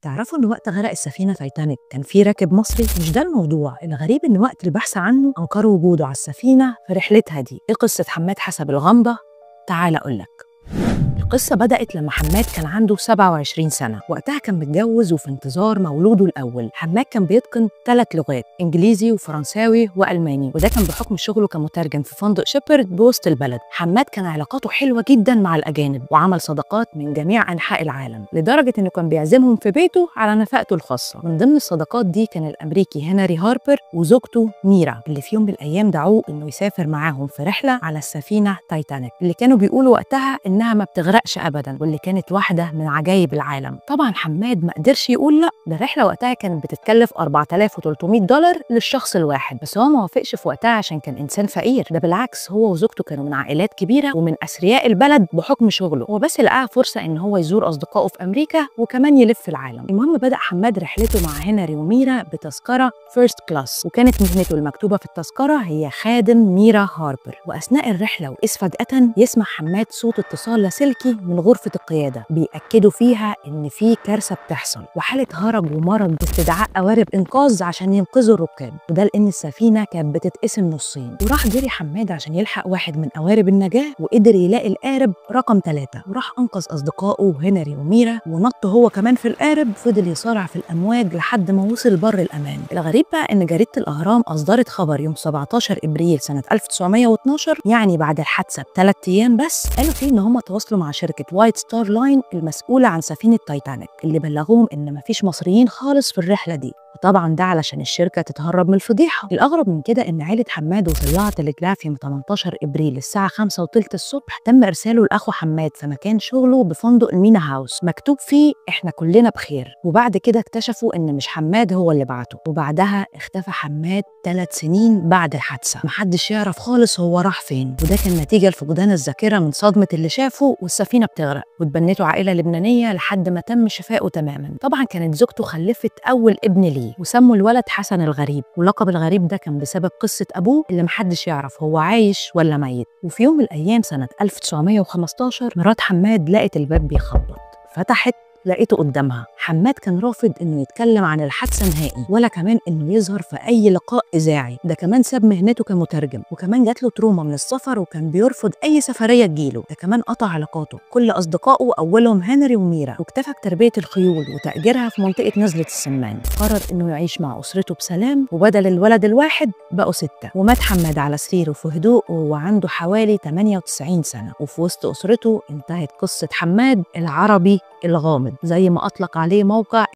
تعرفوا إن وقت غرق السفينة تايتانيك كان في راكب مصري؟ مش ده الموضوع، الغريب إن وقت البحث عنه أنكروا وجوده على السفينة في رحلتها دي. إيه قصة حماد حسب الغامضة؟ تعال أقولك. القصة بدأت لما حماد كان عنده 27 سنة، وقتها كان متجوز وفي انتظار مولوده الأول. حماد كان بيتقن 3 لغات، إنجليزي وفرنساوي وألماني، وده كان بحكم شغله كمترجم في فندق شيبرد بوسط البلد. حماد كان علاقاته حلوة جدا مع الأجانب، وعمل صداقات من جميع أنحاء العالم، لدرجة إنه كان بيعزمهم في بيته على نفقته الخاصة. من ضمن الصداقات دي كان الأمريكي هنري هاربر وزوجته ميرا، اللي في يوم من الأيام دعوه إنه يسافر معاهم في رحلة على السفينة تايتانيك، اللي كانوا بيقولوا وقتها إنها ما بتغرقش ابدا، واللي كانت واحده من عجائب العالم. طبعا حماد ما قدرش يقول لا، ده الرحله وقتها كانت بتتكلف $4300 للشخص الواحد، بس هو ما وافقش في وقتها عشان كان انسان فقير. ده بالعكس، هو وزوجته كانوا من عائلات كبيره ومن اثرياء البلد بحكم شغله، هو بس لقى فرصه ان هو يزور اصدقائه في امريكا وكمان يلف العالم. المهم بدا حماد رحلته مع هنري وميرا بتذكره فيرست كلاس، وكانت مهنته المكتوبه في التذكره هي خادم ميرا هاربر. واثناء الرحله واذ فجاه يسمع حماد صوت اتصال لاسلكي من غرفة القيادة بيأكدوا فيها إن في كارثة بتحصل، وحالة هرج ومرض باستدعاء قوارب إنقاذ عشان ينقذوا الركاب، وده لأن السفينة كانت بتتقسم نصين. وراح جري حماد عشان يلحق واحد من قوارب النجاة، وقدر يلاقي القارب رقم 3، وراح أنقذ أصدقائه هنري وميرا، ونط هو كمان في القارب، فضل يصارع في الأمواج لحد ما وصل بر الأمان. الغريب بقى إن جريدة الأهرام أصدرت خبر يوم 17 إبريل سنة 1912، يعني بعد الحادثة ب3 أيام بس، قالوا فيه إن هم تواصلوا مع شركة وايت ستار لاين المسؤولة عن سفينة تايتانيك، اللي بلغوهم إن مفيش مصريين خالص في الرحلة دي، وطبعا ده علشان الشركة تتهرب من الفضيحة. الأغرب من كده إن عيلة حماد وصل لها تليجراف يوم 18 إبريل الساعة 5:30 الصبح تم إرساله لأخو حماد في مكان شغله بفندق المينا هاوس، مكتوب فيه إحنا كلنا بخير. وبعد كده اكتشفوا إن مش حماد هو اللي بعته، وبعدها اختفى حماد 3 سنين بعد الحادثة، محدش يعرف خالص هو راح فين، وده كان نتيجة لفقدان الذاكرة من صدمة اللي شافه والسفينة بتغرق. واتبنته عائلة لبنانية لحد ما تم شفائه تماما. طبعا كانت زوجته خلفت أول ابن ليه، وسموا الولد حسن الغريب، ولقب الغريب ده كان بسبب قصة أبوه اللي محدش يعرف هو عايش ولا ميت. وفي يوم من الأيام سنة 1915 مرات حماد لقت الباب بيخبط، فتحت لقيته قدامها. حماد كان رافض انه يتكلم عن الحادثه نهائي، ولا كمان انه يظهر في اي لقاء اذاعي، ده كمان ساب مهنته كمترجم، وكمان جات له تروما من السفر وكان بيرفض اي سفريه تجيله، ده كمان قطع علاقاته كل اصدقائه اولهم هنري وميرا، واكتفى بتربيه الخيول وتاجيرها في منطقه نزله السمان. قرر انه يعيش مع اسرته بسلام، وبدل الولد الواحد بقوا 6. ومات حماد على سريره في هدوء وهو عنده حوالي 98 سنه، وفي وسط اسرته انتهت قصه حماد العربي الغامض، زي ما أطلق عليه موقع